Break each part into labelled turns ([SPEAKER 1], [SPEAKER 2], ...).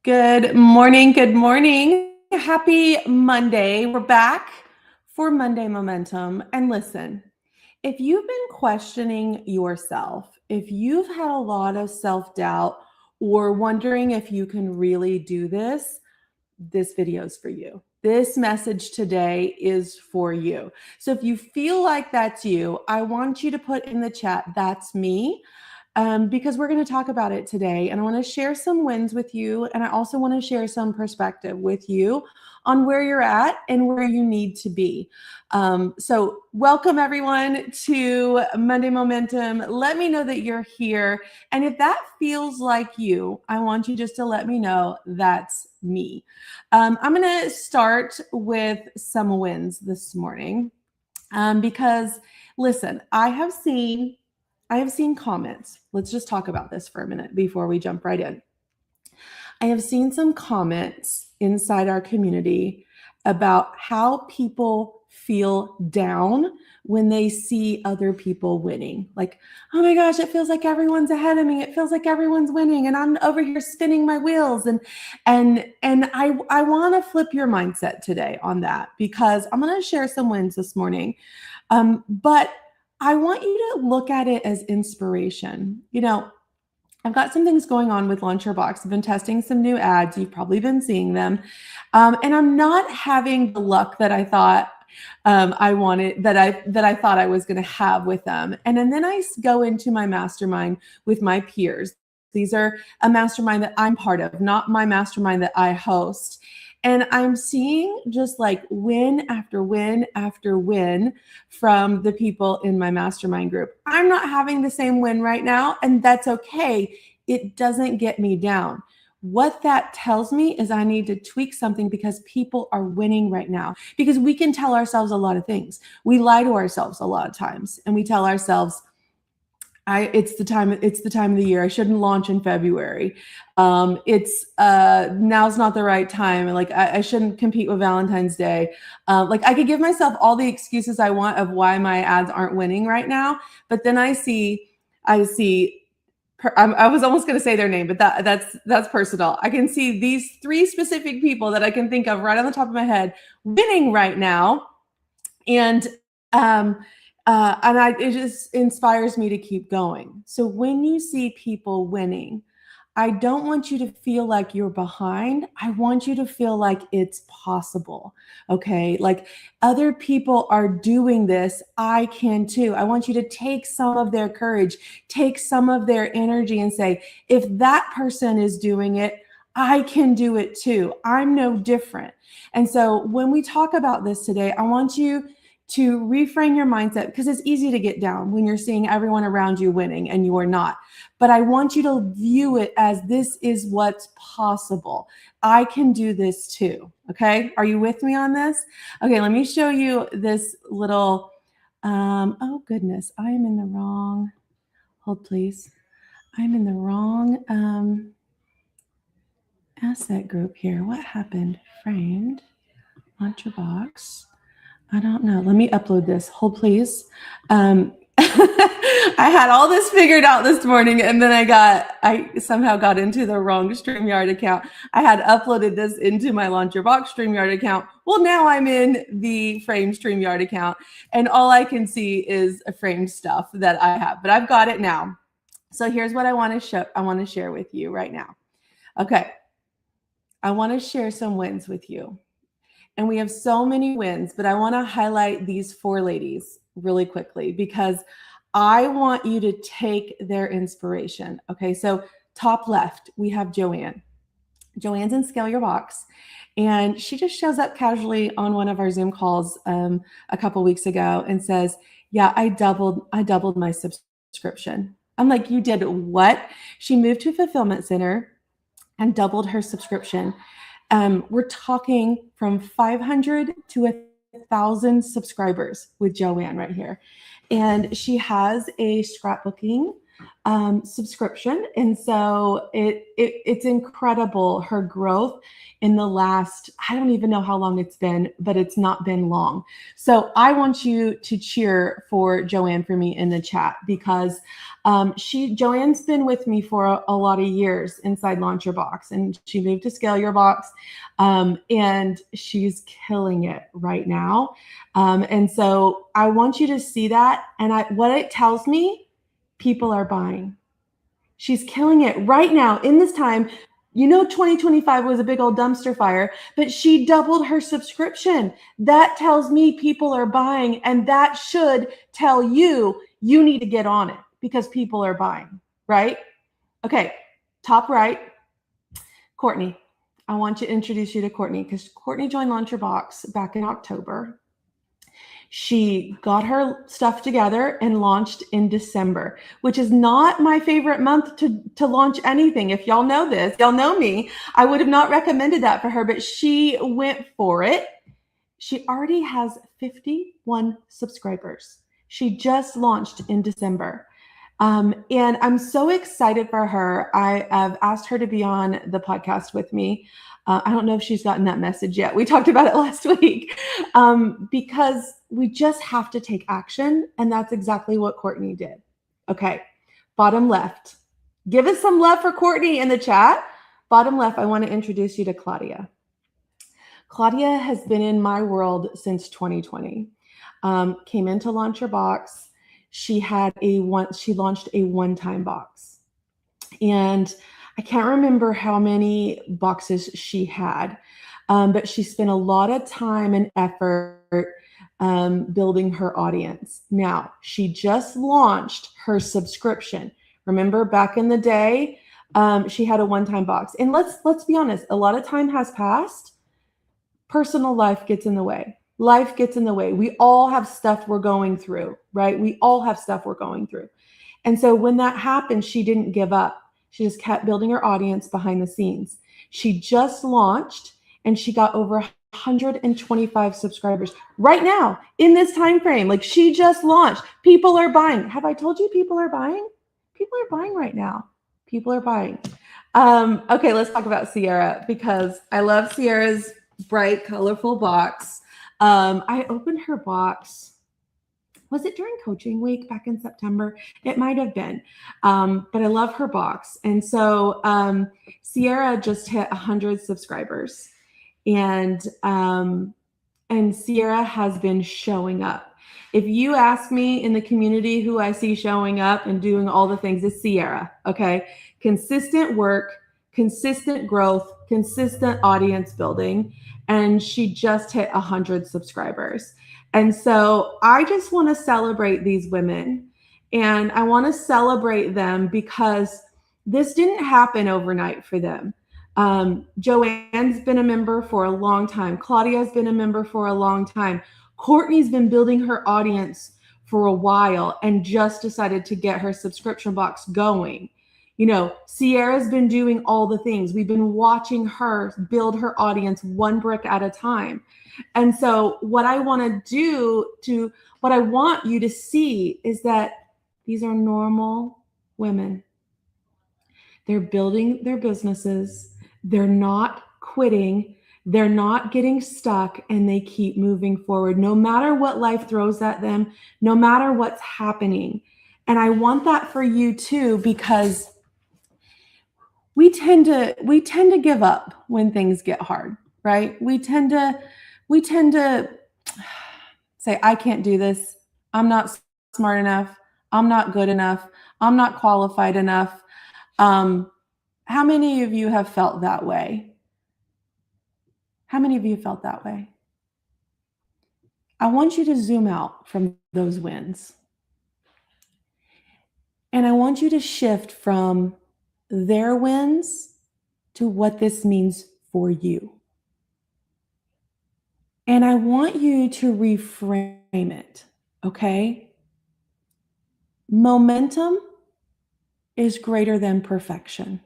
[SPEAKER 1] Good morning. Good morning. Happy Monday. We're back for Monday Momentum. And listen, if you've been questioning yourself, if you've had a lot of self-doubt or wondering if you can really do this video is for you. This message today is for you. So if you feel like that's you, I want you to put in the chat, that's me. Because we're going to talk about it today. And I want to share some wins with you. And I also want to share some perspective with you on where you're at and where you need to be. So welcome everyone to Monday Momentum. Let me know that you're here. And if that feels like you, I want you just to let me know that's me. I'm going to start with some wins this morning because listen, I have seen comments. Let's just talk about this for a minute before we jump right in. I have seen some comments inside our community about how people feel down when they see other people winning. Like, oh my gosh, it feels like everyone's ahead of me. It feels like everyone's winning and I'm over here spinning my wheels. And I want to flip your mindset today on that because I'm going to share some wins this morning. But I want you to look at it as inspiration. You know, I've got some things going on with Launch Your Box. I've been testing some new ads. You've probably been seeing them. And I'm not having the luck that I thought I wanted, that I thought I was going to have with them. And then I go into my mastermind with my peers. These are a mastermind that I'm part of, not my mastermind that I host. And I'm seeing just like win after win after win from the people in my mastermind group. I'm not having the same win right now, and that's okay. It doesn't get me down. What that tells me is I need to tweak something because people are winning right now. Because we can tell ourselves a lot of things. We lie to ourselves a lot of times, and we tell ourselves, it's the time of the year. I shouldn't launch in February. Now's not the right time. Like I shouldn't compete with Valentine's Day. Like I could give myself all the excuses I want of why my ads aren't winning right now. But then I was almost going to say their name, but that's personal. I can see these 3 specific people that I can think of right on the top of my head winning right now. And it just inspires me to keep going. So when you see people winning, I don't want you to feel like you're behind. I want you to feel like it's possible. Okay. Like other people are doing this. I can too. I want you to take some of their courage, take some of their energy and say, if that person is doing it, I can do it too. I'm no different. And so when we talk about this today, I want you to reframe your mindset because it's easy to get down when you're seeing everyone around you winning and you are not. But I want you to view it as this is what's possible. I can do this too. Okay. Are you with me on this? Okay. Let me show you this little, oh goodness, I am in the wrong, hold please. I'm in the wrong asset group here. What happened? Framed, Launch Your Box. I don't know. Let me upload this. Hold please. I had all this figured out this morning and then I somehow got into the wrong StreamYard account. I had uploaded this into my Launch Your Box StreamYard account. Well, now I'm in the Frame StreamYard account and all I can see is a framed stuff that I have, but I've got it now. So here's what I want to share with you right now. Okay. I want to share some wins with you. And we have so many wins, but I want to highlight these 4 ladies really quickly because I want you to take their inspiration. Okay, so top left, we have Joanne. Joanne's in Scale Your Box, and she just shows up casually on one of our Zoom calls a couple weeks ago and says, yeah, I doubled my subscription. I'm like, you did what? She moved to a fulfillment center and doubled her subscription. We're talking from 500 to 1,000 subscribers with Joanne right here. And she has a scrapbooking subscription. And so it's incredible, her growth in the last, I don't even know how long it's been, but it's not been long. So I want you to cheer for Joanne for me in the chat, because Joanne's been with me for a lot of years inside Launch Your Box, and she moved to Scale Your Box, and she's killing it right now. And so I want you to see that. And what it tells me, people are buying. She's killing it right now in this time. 2025 was a big old dumpster fire, but she doubled her subscription. That tells me people are buying, and that should tell you need to get on it, because people are buying, right? Okay, top right, Courtney. I want to introduce you to Courtney, because Courtney joined Launch Your Box back in October. She got her stuff together and launched in December, which is not my favorite month to launch anything. If y'all know this, y'all know me, I would have not recommended that for her, but she went for it. She already has 51 subscribers. She just launched in December. And I'm so excited for her. I have asked her to be on the podcast with me. I don't know if she's gotten that message yet. We talked about it last week, because we just have to take action. And that's exactly what Courtney did. Okay, bottom left. Give us some love for Courtney in the chat. Bottom left, I want to introduce you to Claudia. Claudia has been in my world since 2020. Came into Launch Your Box. She launched a one-time box. And I can't remember how many boxes she had, but she spent a lot of time and effort building her audience. Now, she just launched her subscription. Remember back in the day, she had a one-time box. And let's be honest, a lot of time has passed. Personal life gets in the way. Life gets in the way. We all have stuff we're going through, right? We all have stuff we're going through. And so when that happened, she didn't give up. She just kept building her audience behind the scenes. She just launched, and she got over 125 subscribers right now in this time frame. Like, she just launched. People are buying. Have I told you people are buying? People are buying right now. People are buying. Okay, let's talk about Sierra, because I love Sierra's bright, colorful box. I opened her box. Was it during coaching week back in September? It might have been, but I love her box. And so Sierra just hit 100 subscribers, and Sierra has been showing up. If you ask me in the community who I see showing up and doing all the things, it's Sierra, okay? Consistent work, consistent growth, consistent audience building, and she just hit 100 subscribers. And so I just want to celebrate these women, and I want to celebrate them because this didn't happen overnight for them. Joanne's been a member for a long time. Claudia's been a member for a long time. Courtney's been building her audience for a while and just decided to get her subscription box going. Sierra's been doing all the things. We've been watching her build her audience one brick at a time. And so what I want you to see is that these are normal women. They're building their businesses. They're not quitting. They're not getting stuck, and they keep moving forward no matter what life throws at them, no matter what's happening. And I want that for you too, because we tend to give up when things get hard, right? We tend to say, I can't do this. I'm not smart enough. I'm not good enough. I'm not qualified enough. How many of you have felt that way? How many of you felt that way? I want you to zoom out from those wins. And I want you to shift from their wins to what this means for you. And I want you to reframe it, okay? Momentum is greater than perfection.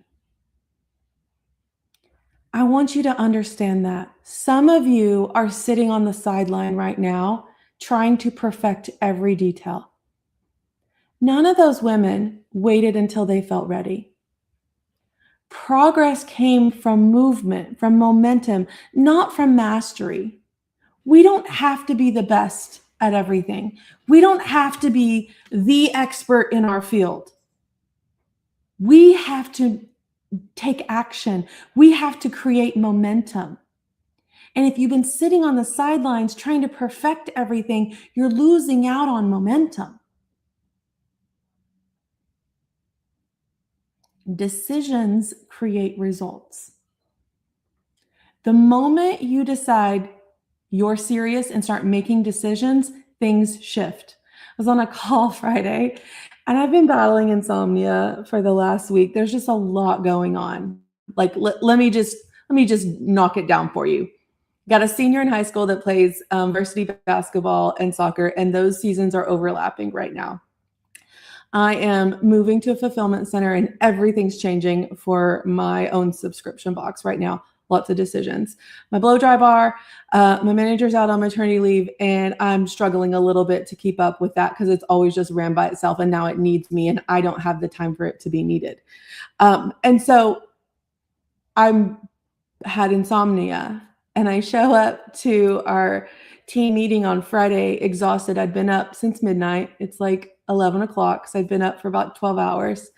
[SPEAKER 1] I want you to understand that. Some of you are sitting on the sideline right now trying to perfect every detail. None of those women waited until they felt ready. Progress came from movement, from momentum, not from mastery. We don't have to be the best at everything. We don't have to be the expert in our field. We have to take action. We have to create momentum. And if you've been sitting on the sidelines trying to perfect everything, you're losing out on momentum. Decisions create results. The moment you decide you're serious and start making decisions, things shift. I was on a call Friday and I've been battling insomnia for the last week. There's just a lot going on. Like let me just knock it down for you. Got a senior in high school that plays varsity basketball and soccer, and those seasons are overlapping right now. I am moving to a fulfillment center and everything's changing for my own subscription box right now. Lots of decisions. My blow dry bar, my manager's out on maternity leave, and I'm struggling a little bit to keep up with that because it's always just ran by itself, and now it needs me, and I don't have the time for it to be needed. And so I'm had insomnia, and I show up to our team meeting on Friday exhausted. I'd been up since midnight. It's like 11 o'clock, so I'd been up for about 12 hours.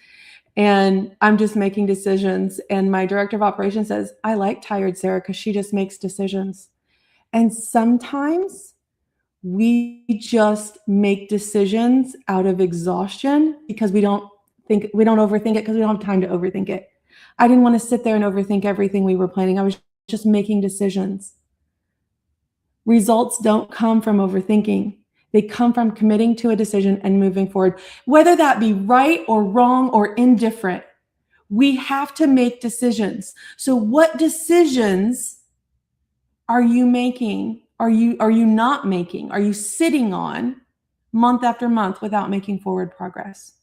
[SPEAKER 1] And I'm just making decisions. And my director of operations says, I like tired Sarah because she just makes decisions. And sometimes we just make decisions out of exhaustion because we don't overthink it because we don't have time to overthink it. I didn't want to sit there and overthink everything we were planning. I was just making decisions. Results don't come from overthinking. They come from committing to a decision and moving forward. Whether that be right or wrong or indifferent, we have to make decisions. So what decisions are you making? Are you not making? Are you sitting on month after month without making forward progress?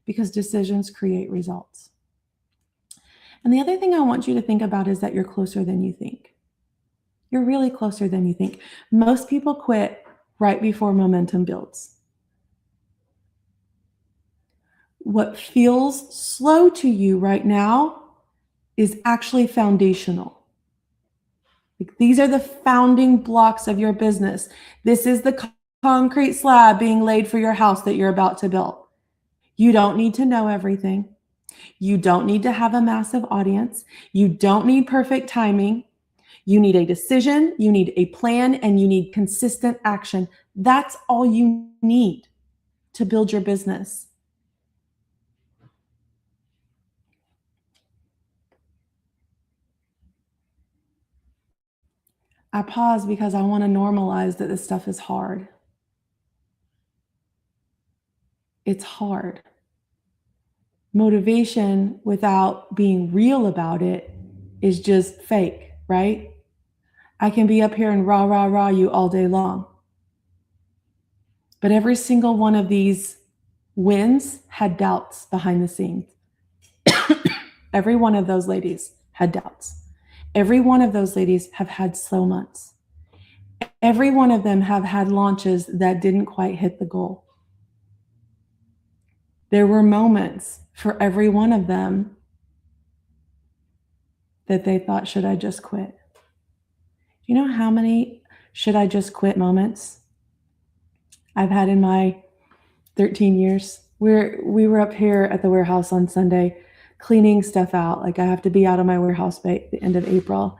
[SPEAKER 1] Because decisions create results. And the other thing I want you to think about is that you're closer than you think. You're really closer than you think. Most people quit right before momentum builds. What feels slow to you right now is actually foundational. These are the founding blocks of your business. This is the concrete slab being laid for your house that you're about to build. You don't need to know everything. You don't need to have a massive audience. You don't need perfect timing. You need a decision, you need a plan, and you need consistent action. That's all you need to build your business. I pause because I want to normalize that this stuff is hard. It's hard. Motivation without being real about it is just fake, right? I can be up here and rah you all day long. But every single one of these wins had doubts behind the scenes. Every one of those ladies had doubts. Every one of those ladies have had slow months. Every one of them have had launches that didn't quite hit the goal. There were moments for every one of them that they thought, should I just quit? Do you know how many should I just quit moments I've had in my 13 years? We were up here at the warehouse on Sunday cleaning stuff out. Like I have to be out of my warehouse by the end of April.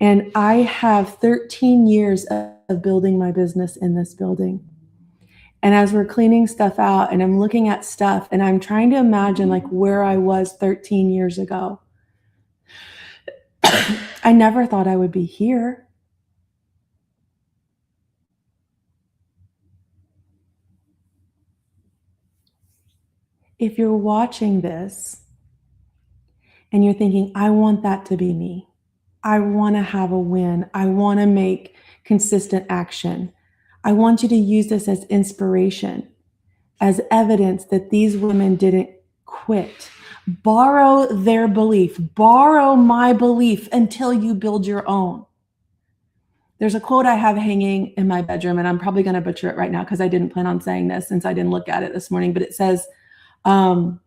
[SPEAKER 1] And I have 13 years of building my business in this building. And as we're cleaning stuff out and I'm looking at stuff and I'm trying to imagine like where I was 13 years ago, I never thought I would be here. If you're watching this and you're thinking, I want that to be me. I want to have a win. I want to make consistent action. I want you to use this as inspiration, as evidence that these women didn't quit. Borrow their belief. Borrow my belief until you build your own. There's a quote I have hanging in my bedroom, and I'm probably going to butcher it right now because I didn't plan on saying this since I didn't look at it this morning, but it says um,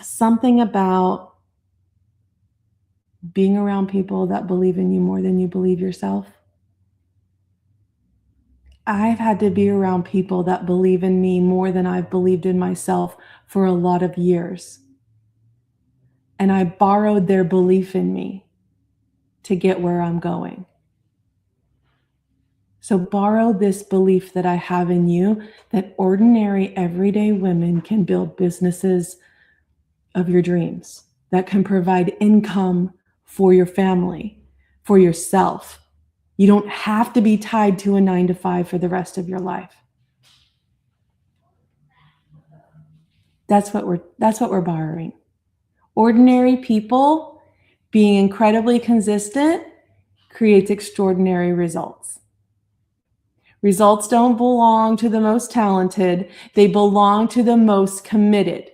[SPEAKER 1] something about being around people that believe in you more than you believe yourself. I've had to be around people that believe in me more than I've believed in myself for a lot of years. And I borrowed their belief in me to get where I'm going. So borrow this belief that I have in you, that ordinary, everyday women can build businesses of your dreams, that can provide income for your family, for yourself. You don't have to be tied to a 9-to-5 for the rest of your life. That's what we're borrowing. Ordinary people being incredibly consistent creates extraordinary results. Results don't belong to the most talented. They belong to the most committed.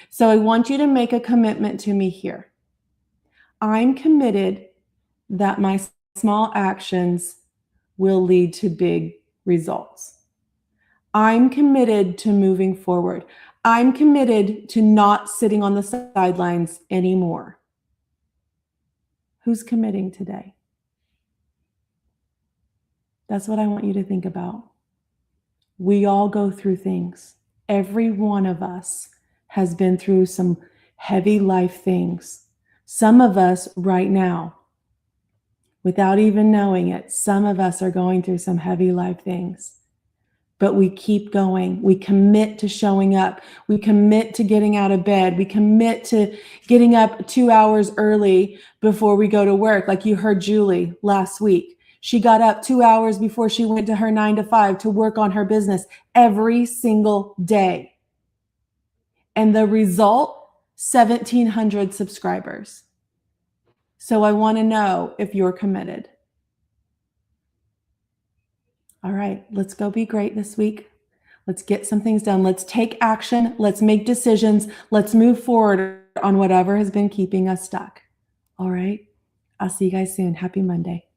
[SPEAKER 1] So I want you to make a commitment to me here. I'm committed that my small actions will lead to big results. I'm committed to moving forward. I'm committed to not sitting on the sidelines anymore. Who's committing today? That's what I want you to think about. We all go through things. Every one of us has been through some heavy life things. Some of us right now, without even knowing it, some of us are going through some heavy life things. But we keep going. We commit to showing up. We commit to getting out of bed. We commit to getting up 2 hours early before we go to work. Like you heard Julie last week. She got up 2 hours before she went to her 9-to-5 to work on her business every single day. And the result, 1,700 subscribers. So I want to know if you're committed. All right, let's go be great this week. Let's get some things done. Let's take action. Let's make decisions. Let's move forward on whatever has been keeping us stuck. All right. I'll see you guys soon. Happy Monday.